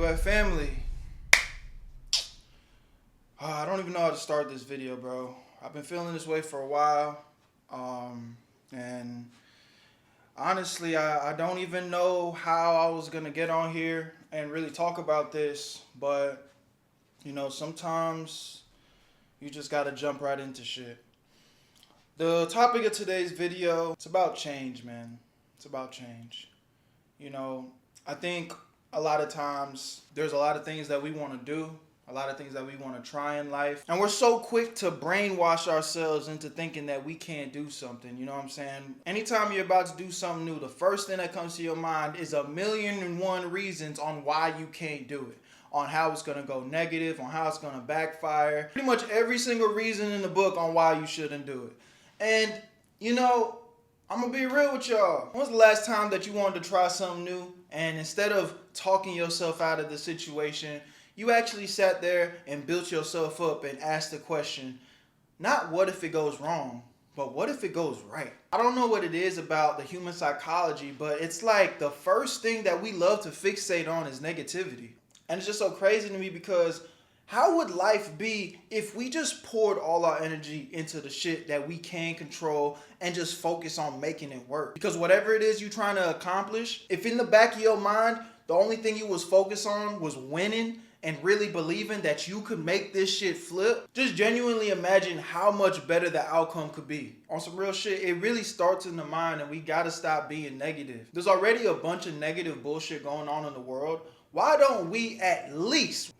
at family? I don't even know how to start this video, bro. I've been feeling this way for a while. And honestly, I don't even know how I was going to get on here and really talk about this. But, you know, sometimes you just got to jump right into shit. The topic of today's video, it's about change, man. It's about change. You know, I think a lot of times there's a lot of things that we want to do, a lot of things that we want to try in life. And we're so quick to brainwash ourselves into thinking that we can't do something. You know what I'm saying? Anytime you're about to do something new, the first thing that comes to your mind is 1,000,001 reasons on why you can't do it, on how it's going to go negative, on how it's going to backfire. Pretty much every single reason in the book on why you shouldn't do it. And, you know, I'm going to be real with y'all. When was the last time that you wanted to try something new, and instead of talking yourself out of the situation, you actually sat there and built yourself up and asked the question, not what if it goes wrong, but what if it goes right? I don't know what it is about the human psychology, but it's like the first thing that we love to fixate on is negativity. And it's just so crazy to me because how would life be if we just poured all our energy into the shit that we can control and just focus on making it work? Because whatever it is you're trying to accomplish, if in the back of your mind, the only thing you was focused on was winning and really believing that you could make this shit flip, just genuinely imagine how much better the outcome could be. On some real shit, it really starts in the mind, and we gotta stop being negative. There's already a bunch of negative bullshit going on in the world. Why don't we at least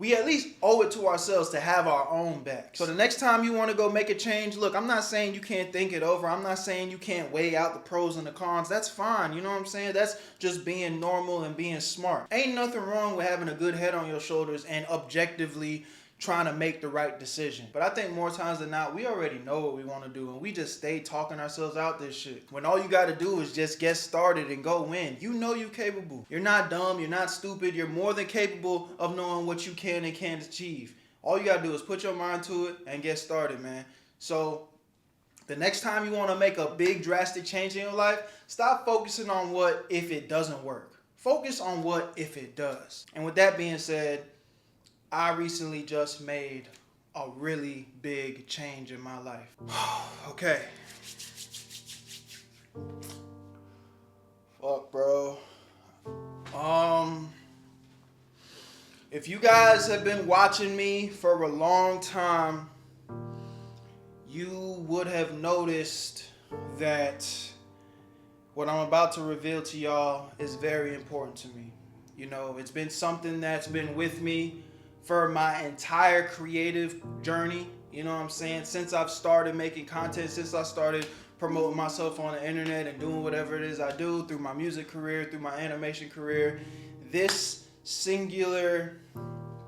owe it to ourselves to have our own back? So the next time you want to go make a change, look, I'm not saying you can't think it over. I'm not saying you can't weigh out the pros and the cons. That's fine. You know what I'm saying? That's just being normal and being smart. Ain't nothing wrong with having a good head on your shoulders and objectively trying to make the right decision. But I think more times than not, we already know what we want to do, and we just stay talking ourselves out this shit. When all you got to do is just get started and go win. You know you're capable. You're not dumb. You're not stupid. You're more than capable of knowing what you can and can't achieve. All you got to do is put your mind to it and get started, man. So the next time you want to make a big drastic change in your life, stop focusing on what if it doesn't work. Focus on what if it does. And with that being said, I recently just made a really big change in my life. Okay. Fuck, bro. If you guys have been watching me for a long time, you would have noticed that what I'm about to reveal to y'all is very important to me. You know, it's been something that's been with me for my entire creative journey, you know what I'm saying? Since I've started making content, since I started promoting myself on the internet and doing whatever it is I do through my music career, through my animation career, this singular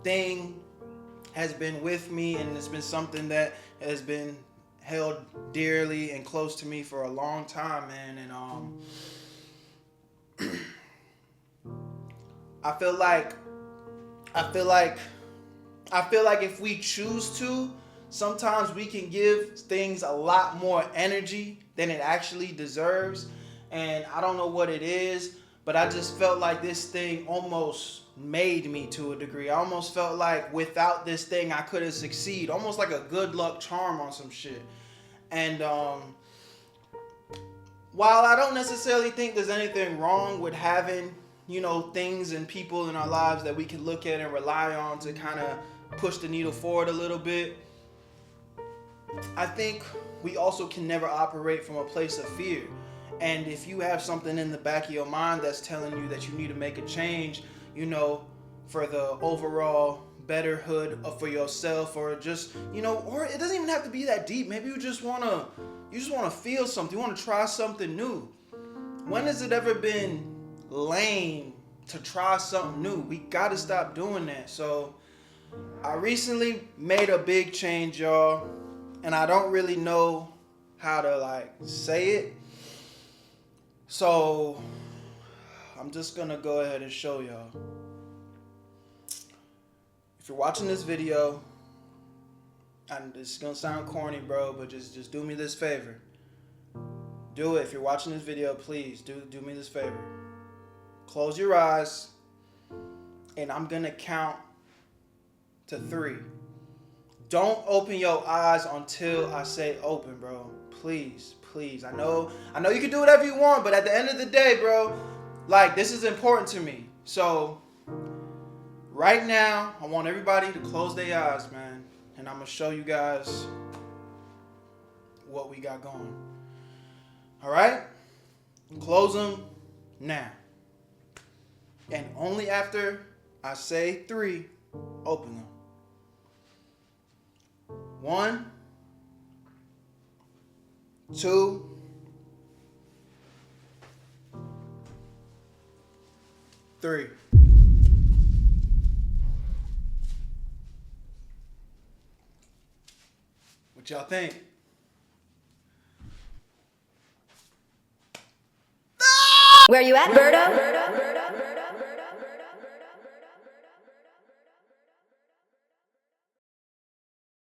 thing has been with me, and it's been something that has been held dearly and close to me for a long time, man. And I feel like if we choose to, sometimes we can give things a lot more energy than it actually deserves. And I don't know what it is, but I just felt like this thing almost made me to a degree. I almost felt like without this thing, I couldn't succeed. Almost like a good luck charm on some shit. And while I don't necessarily think there's anything wrong with having, you know, things and people in our lives that we can look at and rely on to kind of push the needle forward a little bit, I think we also can never operate from a place of fear. And if you have something in the back of your mind that's telling you that you need to make a change, you know, for the overall betterhood for yourself, or just, you know, or it doesn't even have to be that deep. Maybe you just want to feel something. You want to try something new. When has it ever been lame to try something new? We got to stop doing that. So I recently made a big change, y'all, and I don't really know how to say it. So I'm just gonna go ahead and show y'all. If you're watching this video, and it's gonna sound corny, bro, but just do me this favor. Do it. If you're watching this video, please do me this favor. Close your eyes and I'm gonna count to 3. Don't open your eyes until I say open, bro. Please, please. I know you can do whatever you want, but at the end of the day, bro, like, this is important to me. So right now, I want everybody to close their eyes, man, and I'm gonna show you guys what we got going. All right? Close them now. And only after I say 3, open them. 1, 2, 3. What y'all think? Where you at, Berto?